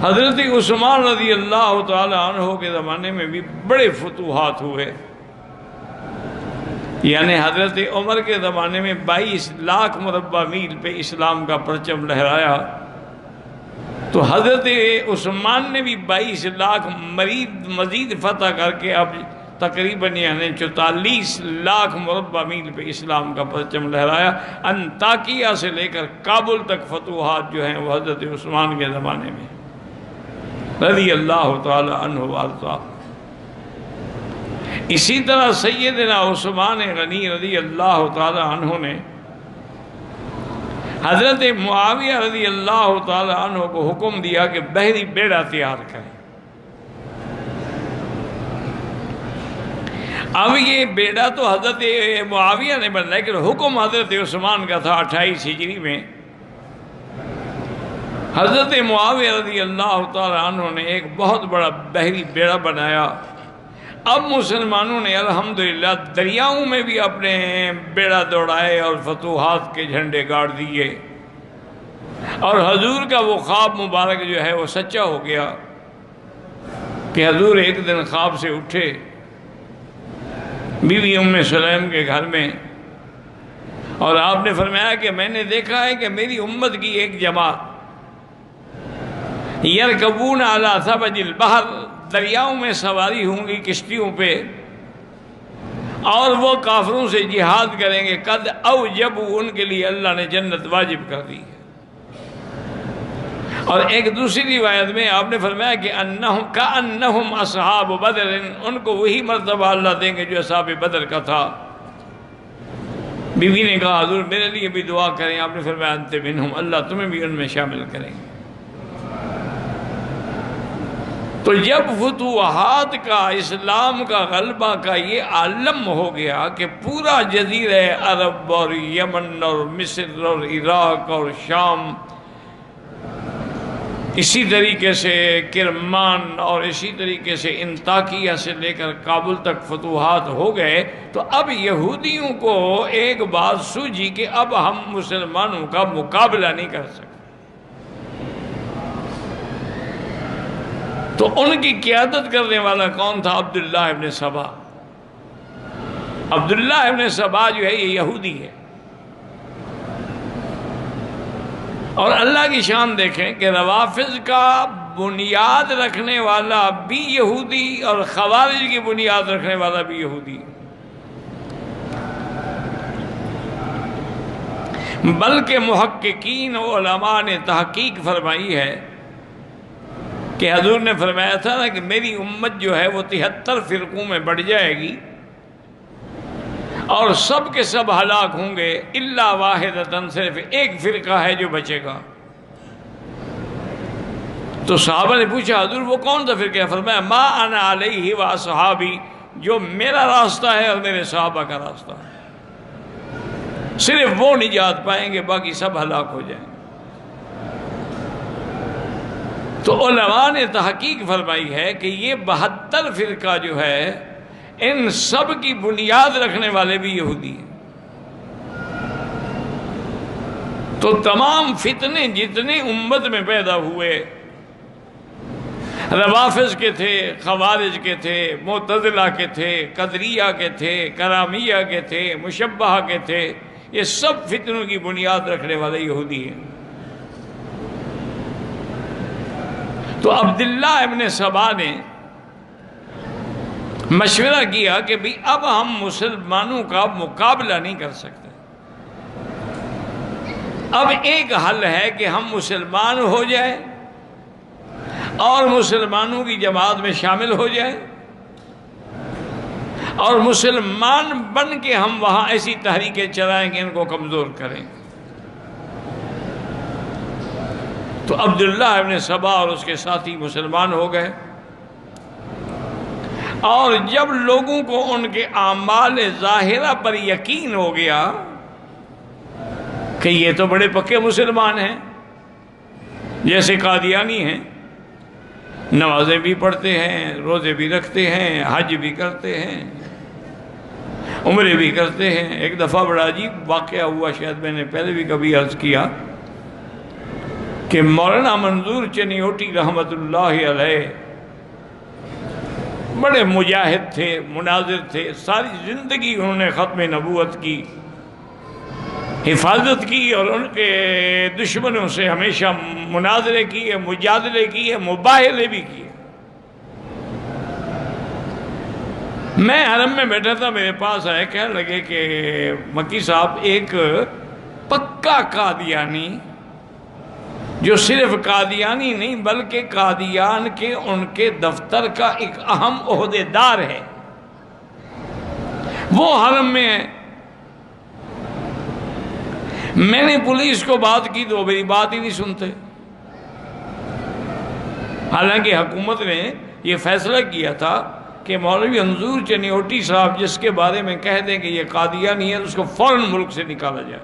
حضرت عثمان رضی اللہ تعالی عنہ کے زمانے میں بھی بڑے فتوحات ہوئے، یعنی حضرت عمر کے زمانے میں 22 لاکھ مربع میل پہ اسلام کا پرچم لہرایا، تو حضرت عثمان نے بھی 22 لاکھ مزید فتح کر کے اب تقریباً یعنی 44 لاکھ مربع میل پہ اسلام کا پرچم لہرایا۔ انطاکیہ سے لے کر کابل تک فتوحات جو ہیں وہ حضرت عثمان کے زمانے میں رضی اللہ تعالی عنہ وارضاہ۔ اسی طرح سیدنا عثمان غنی رضی اللہ تعالی عنہ نے حضرت معاویہ رضی اللہ تعالی عنہ کو حکم دیا کہ بحری بیڑا تیار کریں۔ اب یہ بیڑا تو حضرت معاویہ نے بنایا، لیکن حکم حضرت عثمان کا تھا 28 ہجری میں۔ حضرت معاویہ رضی اللہ تعالی عنہ نے ایک بہت بڑا بحری بیڑا بنایا۔ اب مسلمانوں نے الحمدللہ دریاؤں میں بھی اپنے بیڑا دوڑائے اور فتوحات کے جھنڈے گاڑ دیے، اور حضور کا وہ خواب مبارک جو ہے وہ سچا ہو گیا کہ حضور ایک دن خواب سے اٹھے بیوی ام سلیم کے گھر میں، اور آپ نے فرمایا کہ میں نے دیکھا ہے کہ میری امت کی ایک جماعت یرکبون علی ثبج البحر، دریاؤں میں سواری ہوں گی کشتیوں پہ، اور وہ کافروں سے جہاد کریں گے۔ قد اوجبوا، ان کے لیے اللہ نے جنت واجب کر دی ہے۔ اور ایک دوسری روایت میں آپ نے فرمایا کہ کأنہم اصحاب بدر، ان کو وہی مرتبہ اللہ دیں گے جو اصحاب بدر کا تھا۔ بیوی نے کہا حضور میرے لیے بھی دعا کریں، آپ نے فرمایا انت منہم، اللہ تمہیں بھی ان میں شامل کریں گے۔ تو جب فتوحات کا، اسلام کا غلبہ کا یہ عالم ہو گیا کہ پورا جزیرہ عرب اور یمن اور مصر اور عراق اور شام، اسی طریقے سے کرمان اور اسی طریقے سے انطاکیہ سے لے کر کابل تک فتوحات ہو گئے، تو اب یہودیوں کو ایک بات سوجھی کہ اب ہم مسلمانوں کا مقابلہ نہیں کر سکتے۔ تو ان کی قیادت کرنے والا کون تھا؟ عبداللہ ابن سبا۔ عبداللہ ابن سبا جو ہے یہ یہودی ہے، اور اللہ کی شان دیکھیں کہ روافض کا بنیاد رکھنے والا بھی یہودی اور خوارج کی بنیاد رکھنے والا بھی یہودی، بلکہ محققین و علماء نے تحقیق فرمائی ہے کہ حضور نے فرمایا تھا نا کہ میری امت جو ہے وہ 73 فرقوں میں بڑھ جائے گی، اور سب کے سب ہلاک ہوں گے الا واحدۃ، صرف ایک فرقہ ہے جو بچے گا۔ تو صحابہ نے پوچھا حضور وہ کون سا فرقہ ہے؟ فرمایا ما انا علیہ و اصحابی، جو میرا راستہ ہے اور میرے صحابہ کا راستہ ہے، صرف وہ نجات پائیں گے، باقی سب ہلاک ہو جائیں گے۔ تو علماء نے تحقیق فرمائی ہے کہ یہ 72 فرقہ جو ہے ان سب کی بنیاد رکھنے والے بھی یہودی ہیں۔ تو تمام فتنے جتنے امت میں پیدا ہوئے، روافض کے تھے، خوارج کے تھے، معتزلہ کے تھے، قدریہ کے تھے، کرامیہ کے تھے، مشبہہ کے تھے، یہ سب فتنوں کی بنیاد رکھنے والے یہودی ہیں۔ تو عبداللہ ابن سبا نے مشورہ کیا کہ بھی اب ہم مسلمانوں کا مقابلہ نہیں کر سکتے، اب ایک حل ہے کہ ہم مسلمان ہو جائیں اور مسلمانوں کی جماعت میں شامل ہو جائیں، اور مسلمان بن کے ہم وہاں ایسی تحریکیں چلائیں کہ ان کو کمزور کریں۔ تو عبداللہ ابن سبا اور اس کے ساتھی مسلمان ہو گئے، اور جب لوگوں کو ان کے اعمال ظاہرہ پر یقین ہو گیا کہ یہ تو بڑے پکے مسلمان ہیں، جیسے قادیانی ہیں، نمازیں بھی پڑھتے ہیں، روزے بھی رکھتے ہیں، حج بھی کرتے ہیں، عمرے بھی کرتے ہیں۔ ایک دفعہ بڑا عجیب واقعہ ہوا، شاید میں نے پہلے بھی کبھی عرض کیا کہ کہ مولانا منظور چنیوٹی رحمت اللہ علیہ بڑے مجاہد تھے، مناظر تھے، ساری زندگی انہوں نے ختم نبوت کی حفاظت کی اور ان کے دشمنوں سے ہمیشہ مناظرے کیے، مجادلے کیے، مباہلے بھی کیے۔ میں حرم میں بیٹھا تھا، میرے پاس آئے، کہنے لگے کہ مکی صاحب ایک پکا قادیانی جو صرف قادیانی نہیں بلکہ قادیان کے ان کے دفتر کا ایک اہم عہدیدار ہے، وہ حرم میں ہے۔ میں نے پولیس کو بات کی تو وہ میری بات ہی نہیں سنتے، حالانکہ حکومت نے یہ فیصلہ کیا تھا کہ مولوی منظور چنیوٹی صاحب جس کے بارے میں کہہ دیں کہ یہ قادیانی ہے، اس کو فوراً ملک سے نکالا جائے۔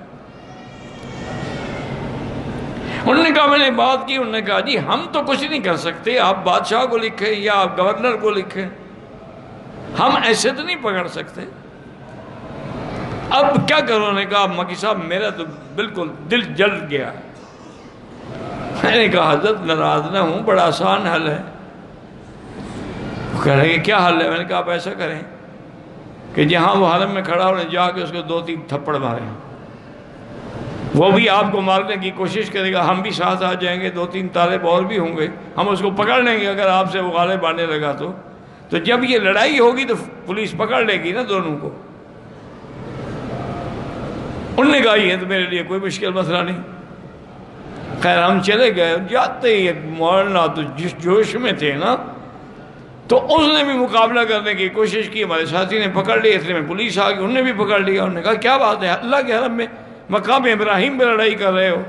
انہوں نے کہا، میں نے بات کی، انہوں نے کہا جی ہم تو کچھ نہیں کر سکتے، آپ بادشاہ کو لکھیں یا آپ گورنر کو لکھیں، ہم ایسے تو نہیں پکڑ سکتے۔ اب کیا کرو؟ انہوں نے کہا مکی صاحب میرا تو بالکل دل جل گیا۔ میں نے کہا حضرت ناراض نہ ہوں، بڑا آسان حل ہے۔ وہ کہہ رہے کہ کیا حل ہے؟ میں نے کہا آپ ایسا کریں کہ جہاں وہ حرم میں کھڑا ہونے جا کے اس کو 2-3 تھپڑ ماریں، وہ بھی آپ کو مارنے کی کوشش کرے گا، ہم بھی ساتھ آ جائیں گے، 2-3 طالب اور بھی ہوں گے، ہم اس کو پکڑ لیں گے اگر آپ سے وہ غالب آنے لگا تو جب یہ لڑائی ہوگی تو پولیس پکڑ لے گی نا دونوں کو۔ انہوں نے کہا یہ تو میرے لیے کوئی مشکل مسئلہ نہیں۔ خیر ہم چلے گئے، جاتے ہی ایک مولانا تو جس جوش میں تھے نا، تو اس نے بھی مقابلہ کرنے کی کوشش کی، ہمارے ساتھی نے پکڑ لیا، اس میں پولیس آ گئی، انہوں نے بھی پکڑ لیا۔ انہوں نے کہا کیا بات ہے، اللہ کے حرم میں مقام ابراہیم پہ لڑائی کر رہے ہو؟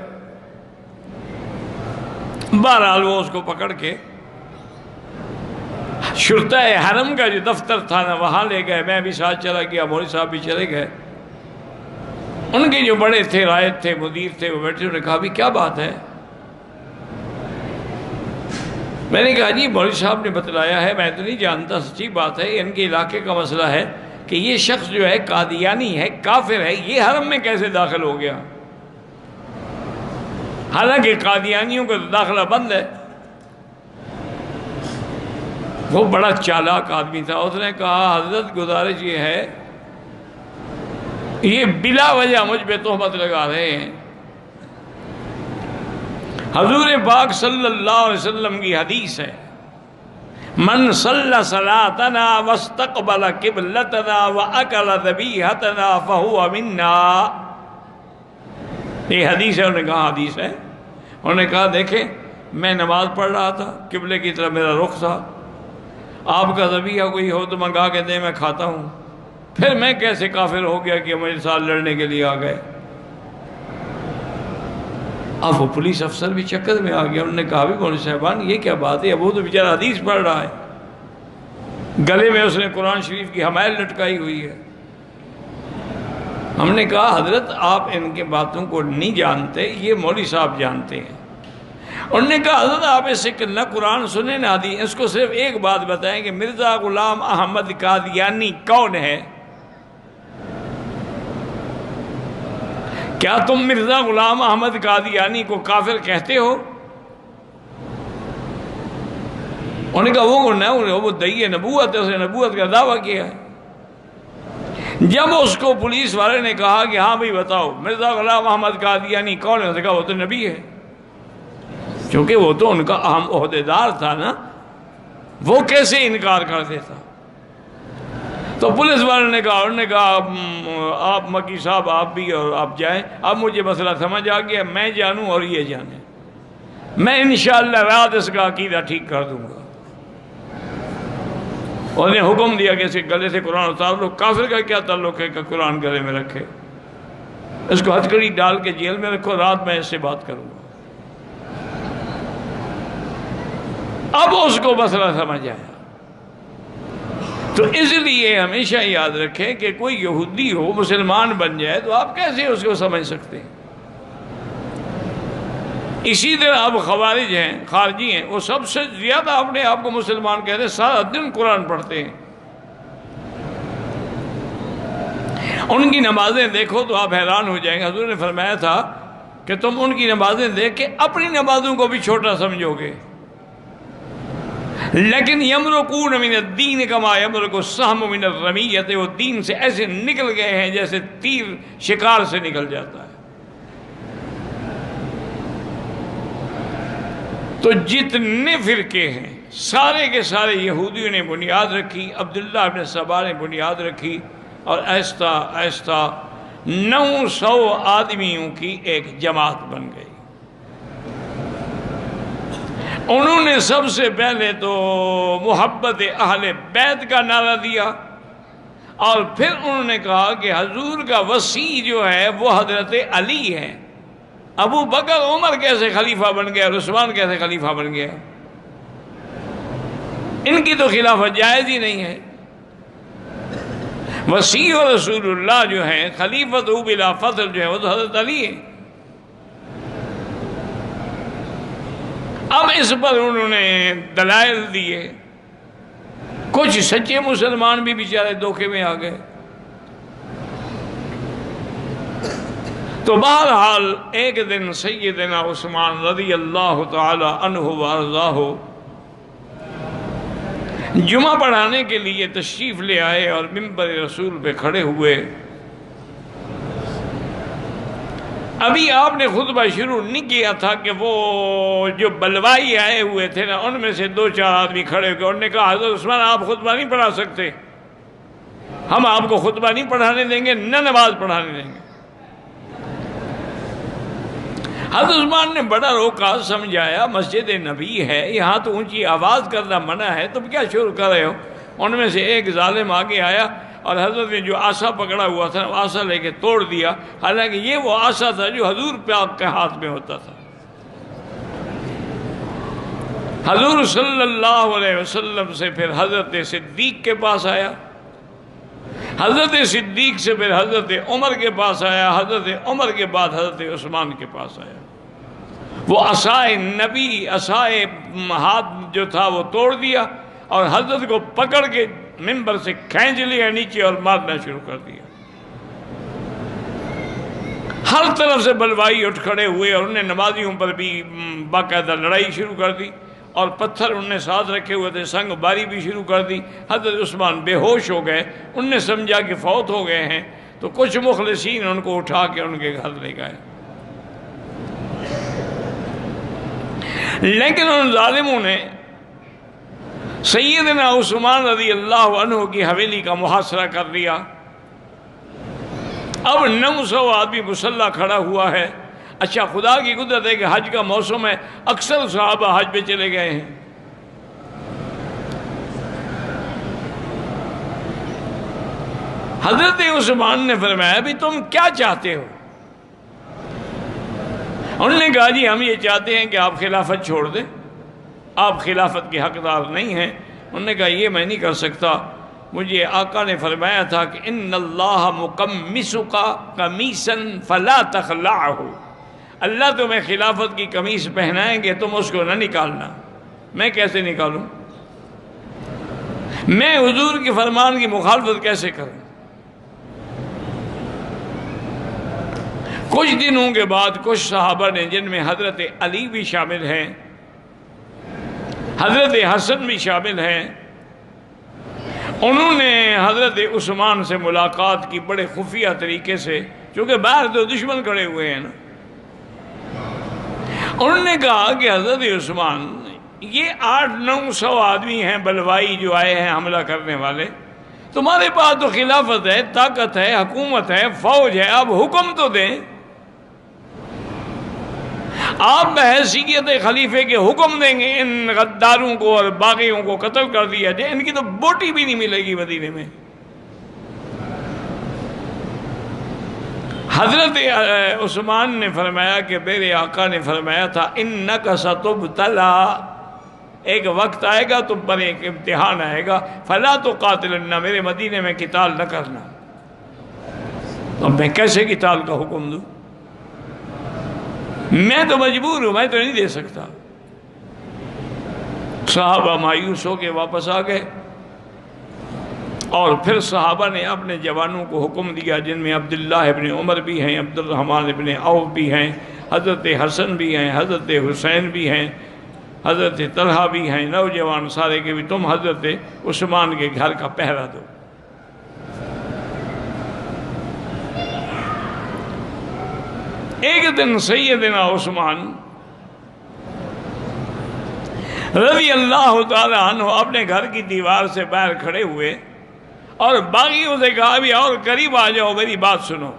بہرحال وہ اس کو پکڑ کے شرطۂ حرم کا جو دفتر تھا نا وہاں لے گئے، میں بھی ساتھ چلا گیا، مولوی صاحب بھی چلے گئے۔ ان کے جو بڑے تھے، رائد تھے، مدیر تھے، وہ بیٹھے، انہوں نے کہا بھی کیا بات ہے؟ میں نے کہا جی مولوی صاحب نے بتلایا ہے، میں تو نہیں جانتا، سچی بات ہے، ان کے علاقے کا مسئلہ ہے کہ یہ شخص جو ہے قادیانی ہے، کافر ہے، یہ حرم میں کیسے داخل ہو گیا؟ حالانکہ قادیانیوں کا داخلہ بند ہے۔ وہ بڑا چالاک آدمی تھا، اس نے کہا حضرت گزارش یہ ہے، یہ بلا وجہ مجھ پہ تہمت لگا رہے ہیں۔ حضور پاک صلی اللہ علیہ وسلم کی حدیث ہے، من صلی صلاتنا واستقبل قبلتنا واکل ذبیحتنا فہو منا۔ یہ حدیث ہے، انہوں نے کہا حدیث ہے۔ انہوں نے کہا دیکھیں میں نماز پڑھ رہا تھا، قبلے کی طرف میرا رخ تھا، آپ کا ذبیحہ کوئی ہو تو منگا کے دیں، میں کھاتا ہوں، پھر میں کیسے کافر ہو گیا کہ میرے ساتھ لڑنے کے لیے آ گئے؟ اب وہ پولیس افسر بھی چکر میں آ گیا، انہوں نے کہا بھی مولوی صاحبان یہ کیا بات ہے، اب وہ تو بیچارہ حدیث پڑھ رہا ہے، گلے میں اس نے قرآن شریف کی حمائل لٹکائی ہوئی ہے۔ ہم نے کہا حضرت آپ ان کے باتوں کو نہیں جانتے، یہ مولوی صاحب جانتے ہیں۔ انہوں نے کہا حضرت آپ اس سے نہ قرآن سنیں نہ حدیث، اس کو صرف ایک بات بتائیں کہ مرزا غلام احمد قادیانی کون ہے؟ کیا تم مرزا غلام احمد قادیانی کو کافر کہتے ہو؟ انہوں نے کہا وہ کون ہے؟ وہ دعی نبوت ہے، اس نے نبوت کا دعویٰ کیا ہے۔ جب اس کو پولیس والے نے کہا کہ ہاں بھائی بتاؤ مرزا غلام احمد قادیانی کون ہے، اس نے کہا وہ تو نبی ہے، کیونکہ وہ تو ان کا اہم عہدیدار تھا نا، وہ کیسے انکار کر دیتا؟ تو پولیس والوں نے کہا، انہوں نے کہا آپ مکی صاحب آپ بھی اور آپ جائیں، اب مجھے مسئلہ سمجھ آ گیا، میں جانوں اور یہ جانے، میں انشاءاللہ رات اس کا عقیدہ ٹھیک کر دوں گا۔ انہوں نے حکم دیا کہ اس کے گلے سے قرآن اتار لو، کافر کا کیا تعلق ہے کہ قرآن گلے میں رکھے، اس کو ہتھکڑی ڈال کے جیل میں رکھو، رات میں اس سے بات کروں گا۔ اب اس کو مسئلہ سمجھ آیا۔ تو اس لیے ہمیشہ یاد رکھیں کہ کوئی یہودی ہو مسلمان بن جائے تو آپ کیسے اس کو سمجھ سکتے ہیں؟ اسی طرح اب خوارج ہیں، خارجی ہیں، وہ سب سے زیادہ اپنے آپ کو مسلمان کہتے ہیں، سارا دن قرآن پڑھتے ہیں، ان کی نمازیں دیکھو تو آپ حیران ہو جائیں گے۔ حضور نے فرمایا تھا کہ تم ان کی نمازیں دیکھ کے اپنی نمازوں کو بھی چھوٹا سمجھو گے، لیکن یمرقون من الدین کما یمرق السہم من الرمیۃ، وہ دین سے ایسے نکل گئے ہیں جیسے تیر شکار سے نکل جاتا ہے۔ تو جتنے فرقے ہیں سارے کے سارے یہودیوں نے بنیاد رکھی، عبداللہ ابن سبا نے بنیاد رکھی، اور آہستہ آہستہ 900 آدمیوں کی ایک جماعت بن گئی۔ انہوں نے سب سے پہلے تو محبت اہل بیت کا نعرہ دیا، اور پھر انہوں نے کہا کہ حضور کا وصی جو ہے وہ حضرت علی ہے۔ ابو بکر عمر کیسے خلیفہ بن گیا اور عثمان کیسے خلیفہ بن گیا؟ ان کی تو خلافت جائز ہی نہیں ہے۔ وصی و رسول اللہ جو ہیں، خلیفت بلا فضل جو ہے، وہ تو حضرت علی ہے۔ اب اس پر انہوں نے دلائل دیے، کچھ سچے مسلمان بھی بیچارے دھوکے میں آ گئے۔ تو بہرحال ایک دن سیدنا عثمان رضی اللہ تعالی عنہ وارضاہ جمعہ پڑھانے کے لیے تشریف لے آئے اور منبر رسول پہ کھڑے ہوئے۔ ابھی آپ نے خطبہ شروع نہیں کیا تھا کہ وہ جو بلوائی آئے ہوئے تھے نا، ان میں سے 2-4 آدمی کھڑے ہو گئے، انہوں نے کہا حضرت عثمان آپ خطبہ نہیں پڑھا سکتے، ہم آپ کو خطبہ نہیں پڑھانے دیں گے، نہ نماز پڑھانے دیں گے۔ حضرت عثمان نے بڑا روکا، سمجھایا مسجد نبی ہے، یہاں تو اونچی آواز کرنا منع ہے، تم کیا شروع کر رہے ہو؟ ان میں سے ایک ظالم آگے آیا اور حضرت نے جو آسا پکڑا ہوا تھا وہ آسا لے کے توڑ دیا، حالانکہ یہ وہ آسا تھا جو حضور پاک کے ہاتھ میں ہوتا تھا۔ حضور صلی اللہ علیہ وسلم سے پھر حضرت صدیق کے پاس آیا، حضرت صدیق سے پھر حضرت عمر کے پاس آیا، حضرت عمر کے بعد حضرت عثمان کے پاس آیا۔ وہ عصائے نبی، عصائے ہاتھ جو تھا وہ توڑ دیا اور حضرت کو پکڑ کے منبر سے کھینچ لیا نیچے اور مارنا شروع کر دیا۔ ہر طرف سے بلوائی اٹھ کھڑے ہوئے اور انہیں نمازیوں پر بھی باقاعدہ لڑائی شروع کر دی، اور پتھر انہوں نے ساتھ رکھے ہوئے تھے، سنگ باری بھی شروع کر دی۔ حضرت عثمان بے ہوش ہو گئے، انہوں نے سمجھا کہ فوت ہو گئے ہیں، تو کچھ مخلصین ان کو اٹھا کے ان کے گھر لے گئے، لیکن ان ظالموں نے سیدنا عثمان رضی اللہ عنہ کی حویلی کا محاصرہ کر دیا۔ اب 900 آدمی مسلح کھڑا ہوا ہے۔ اچھا، خدا کی قدرت ہے کہ حج کا موسم ہے، اکثر صحابہ حج پہ چلے گئے ہیں۔ حضرت عثمان نے فرمایا بھی تم کیا چاہتے ہو؟ انہوں نے کہا جی ہم یہ چاہتے ہیں کہ آپ خلافت چھوڑ دیں، آپ خلافت کے حقدار نہیں ہیں۔ انہوں نے کہا یہ میں نہیں کر سکتا، مجھے آقا نے فرمایا تھا کہ ان اللہ مکمسک قمیصا فلا تخلعہ، اللہ تمہیں خلافت کی قمیص پہنائیں گے، تم اس کو نہ نکالنا۔ میں کیسے نکالوں؟ میں حضور کے فرمان کی مخالفت کیسے کروں؟ کچھ دنوں کے بعد کچھ صحابہ نے، جن میں حضرت علی بھی شامل ہیں، حضرت حسن بھی شامل ہیں، انہوں نے حضرت عثمان سے ملاقات کی بڑے خفیہ طریقے سے، چونکہ باہر تو دشمن کھڑے ہوئے ہیں نا۔ انہوں نے کہا کہ حضرت عثمان یہ 800-900 آدمی ہیں بلوائی جو آئے ہیں حملہ کرنے والے، تمہارے پاس تو خلافت ہے، طاقت ہے، حکومت ہے، فوج ہے، اب حکم تو دیں۔ آپ بحیثیت خلیفے کے حکم دیں گے ان غداروں کو اور باغیوں کو قتل کر دیا جائے، ان کی تو بوٹی بھی نہیں ملے گی مدینے میں۔ حضرت عثمان نے فرمایا کہ میرے آقا نے فرمایا تھا انک ستبتلا، ایک وقت آئے گا تم پر ایک امتحان آئے گا، فلا تقاتلن، میرے مدینے میں قتال نہ کرنا۔ تو میں کیسے قتال کا حکم دوں؟ میں تو مجبور ہوں، میں تو نہیں دے سکتا۔ صحابہ مایوس ہو کے واپس آ گئے، اور پھر صحابہ نے اپنے جوانوں کو حکم دیا، جن میں عبداللہ ابن عمر بھی ہیں، عبد الرحمن ابن عوف بھی ہیں، حضرت حسن بھی ہیں، حضرت حسین بھی ہیں، حضرت طلحہ بھی ہیں، نوجوان سارے کے بھی، تم حضرت عثمان کے گھر کا پہرا دو۔ ایک دن سیدنا عثمان رضی اللہ تعالیٰ عنہ اپنے گھر کی دیوار سے باہر کھڑے ہوئے اور باغیوں سے کہا بھی اور قریب آ جاؤ، میری بات سنو۔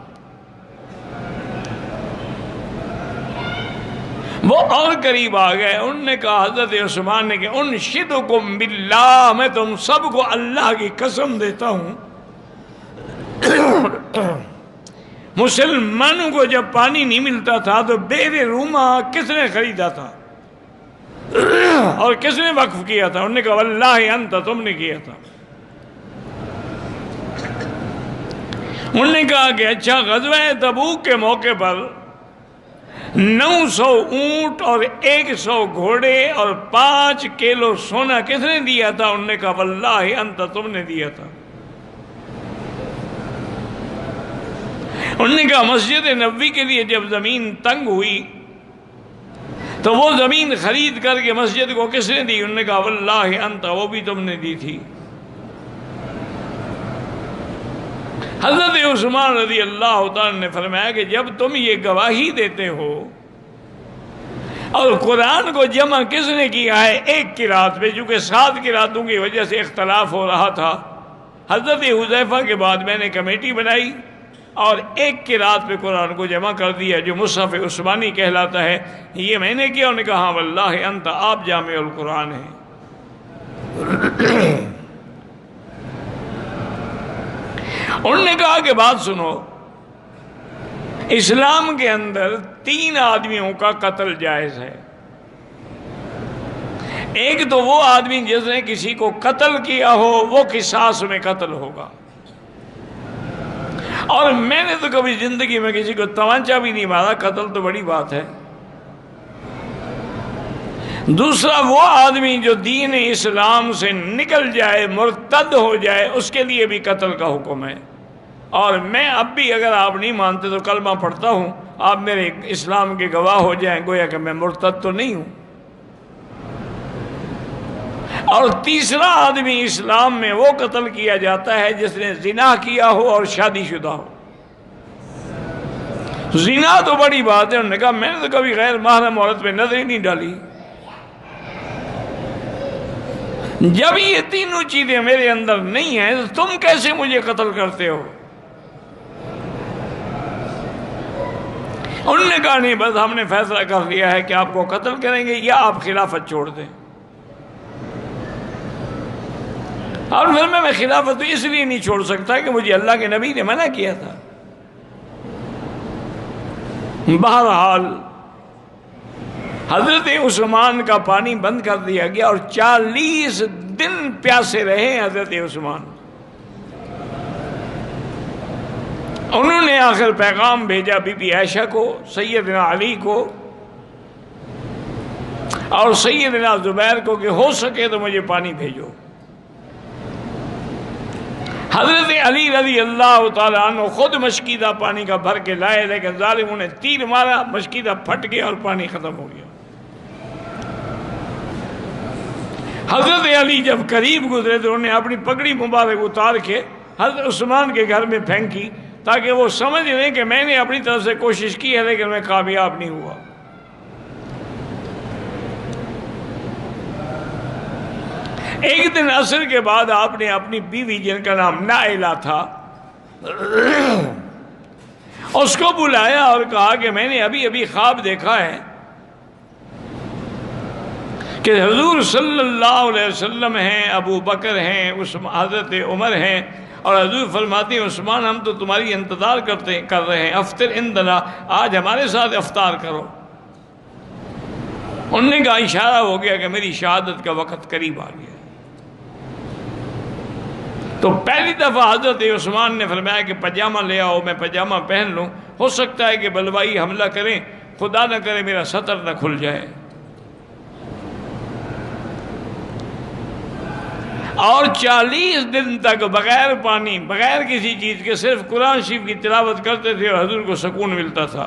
وہ اور قریب آ گئے، انہوں نے کہا، حضرت عثمان نے کہ انشدکم باللہ، میں تم سب کو اللہ کی قسم دیتا ہوں، مسلمانوں کو جب پانی نہیں ملتا تھا تو بئر روما کس نے خریدا تھا اور کس نے وقف کیا تھا؟ انہوں نے کہا واللہ انت، تم نے کیا تھا۔ انہوں نے کہا کہ اچھا، غزوہ تبوک کے موقع پر 900 اونٹ اور 100 گھوڑے اور 5 کلو سونا کس نے دیا تھا؟ انہوں نے کہا واللہ انت، تم نے دیا تھا۔ انہوں نے کہا مسجد نبوی کے لیے جب زمین تنگ ہوئی تو وہ زمین خرید کر کے مسجد کو کس نے دی؟ انہوں نے کہا واللہ انت، وہ بھی تم نے دی تھی۔ حضرت عثمان رضی اللہ تعالیٰ نے فرمایا کہ جب تم یہ گواہی دیتے ہو، اور قرآن کو جمع کس نے کیا ہے؟ ایک قرات پہ، چونکہ 7 قراتوں کی وجہ سے اختلاف ہو رہا تھا، حضرت حذیفہ کے بعد میں نے کمیٹی بنائی اور ایک قرات پہ قرآن کو جمع کر دیا جو مصحف عثمانی کہلاتا ہے۔ یہ میں نے کیا؟ انہوں نے کہا ہاں واللہ انت، آپ جامع القرآن ہیں۔ انہوں نے کہا کہ بات سنو، اسلام کے اندر 3 آدمیوں کا قتل جائز ہے۔ ایک تو وہ آدمی جس نے کسی کو قتل کیا ہو، وہ قصاص میں قتل ہوگا، اور میں نے تو کبھی زندگی میں کسی کو تمانچہ بھی نہیں مارا، قتل تو بڑی بات ہے۔ دوسرا وہ آدمی جو دین اسلام سے نکل جائے، مرتد ہو جائے، اس کے لیے بھی قتل کا حکم ہے۔ اور میں اب بھی اگر آپ نہیں مانتے تو کلمہ پڑھتا ہوں، آپ میرے اسلام کے گواہ ہو جائیں، گویا کہ میں مرتد تو نہیں ہوں۔ اور تیسرا آدمی اسلام میں وہ قتل کیا جاتا ہے جس نے زنا کیا ہو اور شادی شدہ ہو۔ زنا تو بڑی بات ہے، انہوں نے کہا میں نے تو کبھی غیر محرم عورت پہ نظر ہی نہیں ڈالی۔ جب یہ تینوں چیزیں میرے اندر نہیں ہیں تو تم کیسے مجھے قتل کرتے ہو؟ انہوں نے کہا نہیں، بس ہم نے فیصلہ کر لیا ہے کہ آپ کو قتل کریں گے یا آپ خلافت چھوڑ دیں۔ اور پھر میں خلافت تو اس لیے نہیں چھوڑ سکتا کہ مجھے اللہ کے نبی نے منع کیا تھا۔ بہرحال حضرت عثمان کا پانی بند کر دیا گیا اور 40 دن پیاسے رہے حضرت عثمان۔ انہوں نے آخر پیغام بھیجا بی بی عائشہ کو، سیدنا علی کو اور سیدنا زبیر کو کہ ہو سکے تو مجھے پانی بھیجو۔ حضرت علی رضی اللہ تعالیٰ عنہ خود مشکیدہ پانی کا بھر کے لائے، لیکن ظالموں نے تیر مارا، مشکیدہ پھٹ گیا اور پانی ختم ہو گیا۔ حضرت علی جب قریب گزرے تو انہوں نے اپنی پگڑی مبارک اتار کے حضرت عثمان کے گھر میں پھینکی تاکہ وہ سمجھ لیں کہ میں نے اپنی طرف سے کوشش کی ہے لیکن میں کامیاب نہیں ہوا۔ ایک دن عصر کے بعد آپ نے اپنی بیوی جن کا نام نائلہ تھا اس کو بلایا اور کہا کہ میں نے ابھی ابھی خواب دیکھا ہے کہ حضور صلی اللہ علیہ وسلم ہیں، ابو بکر ہیں، حضرت عمر ہیں، اور حضور فرماتے ہیں عثمان ہم تو تمہاری انتظار کر رہے ہیں، افطر عندنا، آج ہمارے ساتھ افطار کرو۔ انہوں نے کہا اشارہ ہو گیا کہ میری شہادت کا وقت قریب آ گیا۔ تو پہلی دفعہ حضرت عثمان نے فرمایا کہ پجامہ لے آؤ، میں پجامہ پہن لوں، ہو سکتا ہے کہ بلوائی حملہ کریں، خدا نہ کرے میرا سطر نہ کھل جائے۔ اور 40 دن تک بغیر پانی، بغیر کسی چیز کے صرف قرآن شریف کی تلاوت کرتے تھے اور حضور کو سکون ملتا تھا۔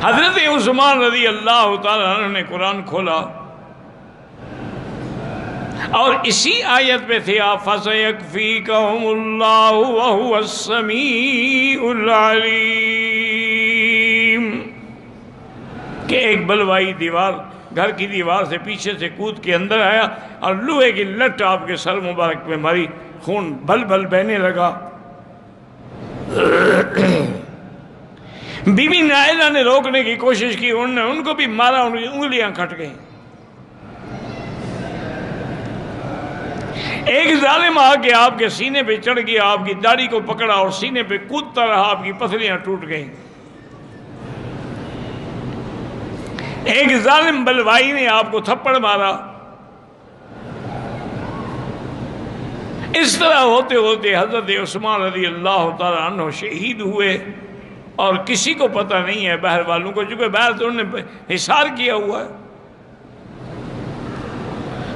حضرت عثمان رضی اللہ تعالیٰ عنہ نے قرآن کھولا اور اسی آیت پہ تھے آپ، فَسَيَكْفِيكَهُمُ اللَّهُ وَهُوَ السَّمِيعُ الْعَلِيمُ، کہ ایک بلوائی دیوار گھر کی دیوار سے پیچھے سے کود کے اندر آیا اور لوہے کی لٹ آپ کے سر مبارک میں ماری، خون بھل بھل بہنے لگا۔ بی بی نائلہ نے روکنے کی کوشش کی، انہوں نے ان کو بھی مارا، ان کی انگلیاں کٹ گئیں۔ ایک ظالم آ کے آپ کے سینے پہ چڑھ گیا، آپ کی داڑھی کو پکڑا اور سینے پہ کودتا رہا، آپ کی پسلیاں ٹوٹ گئیں۔ ایک ظالم بلوائی نے آپ کو تھپڑ مارا۔ اس طرح ہوتے ہوتے حضرت عثمان رضی اللہ تعالیٰ عنہ شہید ہوئے، اور کسی کو پتہ نہیں ہے باہر والوں کو، چونکہ باہر تو انہوں نے حصار کیا ہوا ہے۔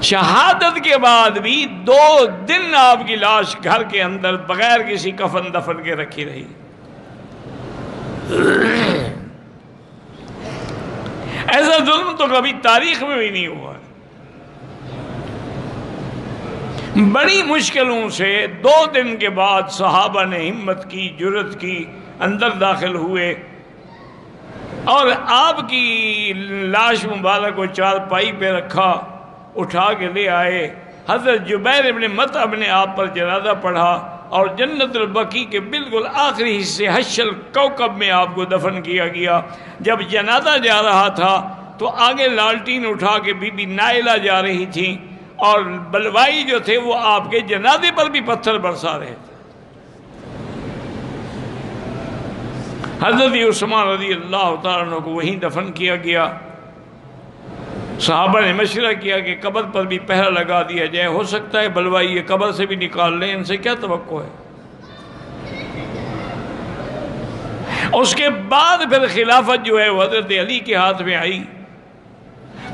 شہادت کے بعد بھی 2 دن آپ کی لاش گھر کے اندر بغیر کسی کفن دفن کے رکھی رہی۔ ایسا ظلم تو کبھی تاریخ میں بھی نہیں ہوا ہے۔ بڑی مشکلوں سے 2 دن کے بعد صحابہ نے ہمت کی، جرت کی، اندر داخل ہوئے اور آپ کی لاش مبارک کو چارپائی پہ رکھا، اٹھا کے لے آئے۔ حضرت جبیر ابن مطعم نے آپ پر جنازہ پڑھا اور جنت البقیع کے بالکل آخری حصے حش الکوکب میں آپ کو دفن کیا گیا۔ جب جنازہ جا رہا تھا تو آگے لالٹین اٹھا کے بی بی نائلہ جا رہی تھیں، اور بلوائی جو تھے وہ آپ کے جنازے پر بھی پتھر برسا رہے تھے۔ حضرت عثمان رضی اللہ تعالیٰ عنہ کو وہیں دفن کیا گیا۔ صحابہ نے مشورہ کیا کہ قبر پر بھی پہرا لگا دیا جائے، ہو سکتا ہے بلوائی یہ قبر سے بھی نکال لیں، ان سے کیا توقع ہے۔ اس کے بعد پھر خلافت جو ہے وہ حضرت علی کے ہاتھ میں آئی،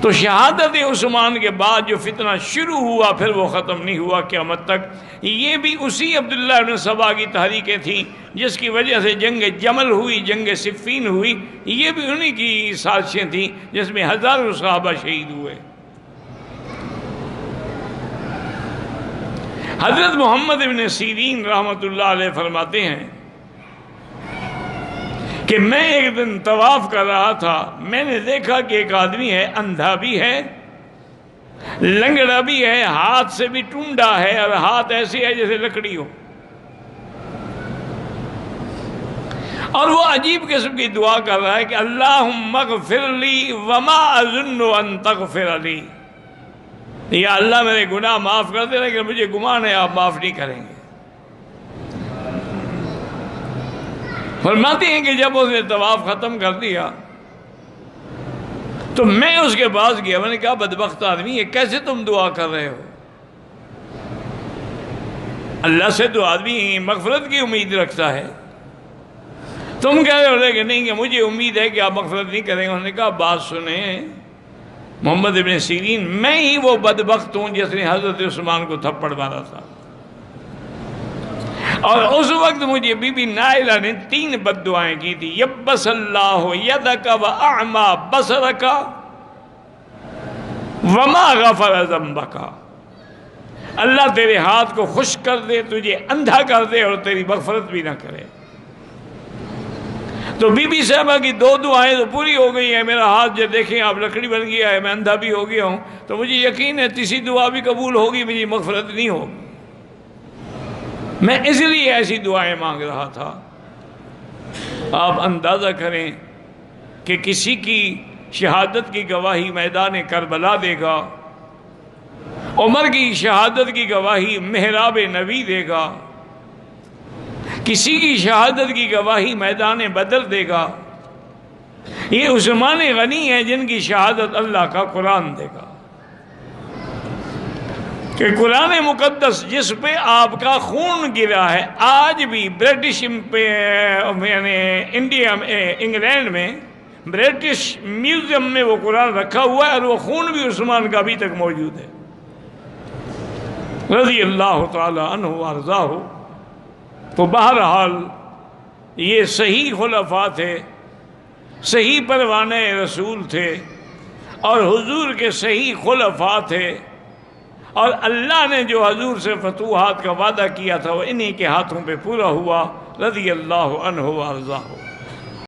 تو شہادت عثمان کے بعد جو فتنہ شروع ہوا پھر وہ ختم نہیں ہوا قیامت تک۔ یہ بھی اسی عبداللہ بن سبا کی تحریکیں تھیں جس کی وجہ سے جنگ جمل ہوئی، جنگ صفین ہوئی، یہ بھی انہی کی سازشیں تھیں جس میں ہزاروں صحابہ شہید ہوئے۔ حضرت محمد بن سیرین رحمۃ اللہ علیہ فرماتے ہیں کہ میں ایک دن طواف کر رہا تھا، میں نے دیکھا کہ ایک آدمی ہے، اندھا بھی ہے، لنگڑا بھی ہے، ہاتھ سے بھی ٹونڈا ہے، اور ہاتھ ایسے ہے جیسے لکڑی ہو، اور وہ عجیب قسم کی دعا کر رہا ہے کہ اللہم اغفر لی وما اظن ان تغفر لی، یا اللہ میرے گناہ معاف کر دے، لیکن مجھے گمان ہے آپ معاف نہیں کریں گے۔ فرماتے ہیں کہ جب اس نے طواف ختم کر دیا تو میں اس کے پاس گیا، میں نے کہا بدبخت آدمی یہ کیسے تم دعا کر رہے ہو؟ اللہ سے تو آدمی مغفرت کی امید رکھتا ہے، تم کہہ رہے ہو کہ نہیں کہ مجھے امید ہے کہ آپ مغفرت نہیں کریں گے۔ انہوں نے کہا بات سنیں محمد ابن سیرین، میں ہی وہ بدبخت ہوں جس نے حضرت عثمان کو تھپڑ مارا تھا، اور اس وقت مجھے بی بی نائلہ نے 3 بد دعائیں کی تھی، یبس اللہ یدک واعمی بصرک وما غفر ذنبک، اللہ تیرے ہاتھ کو خشک کر دے، تجھے اندھا کر دے، اور تیری مغفرت بھی نہ کرے۔ تو بی بی صاحبہ کی 2 دعائیں تو پوری ہو گئی ہیں، میرا ہاتھ جو دیکھیں آپ لکڑی بن گیا ہے، میں اندھا بھی ہو گیا ہوں، تو مجھے یقین ہے تیسری دعا بھی قبول ہوگی، میری مغفرت نہیں ہوگی۔ میں اس لیے ایسی دعائیں مانگ رہا تھا۔ آپ اندازہ کریں کہ کسی کی شہادت کی گواہی میدان کربلا دے گا، عمر کی شہادت کی گواہی محراب نبی دے گا، کسی کی شہادت کی گواہی میدان بدر دے گا، یہ عثمان غنی ہیں جن کی شہادت اللہ کا قرآن دے گا، کہ قرآن مقدس جس پہ آپ کا خون گرا ہے، آج بھی برٹش انڈیا میں، انگلینڈ میں برٹش میوزیم میں وہ قرآن رکھا ہوا ہے، اور وہ خون بھی عثمان کا ابھی تک موجود ہے رضی اللہ تعالی عنہ وارضاہ۔ تو بہرحال یہ صحیح خلفاء تھے صحیح پروانے رسول تھے اور حضور کے صحیح خلفاء تھے، اور اللہ نے جو حضور سے فتوحات کا وعدہ کیا تھا وہ انہی کے ہاتھوں پہ پورا ہوا، رضی اللہ عنہ وارضاہ۔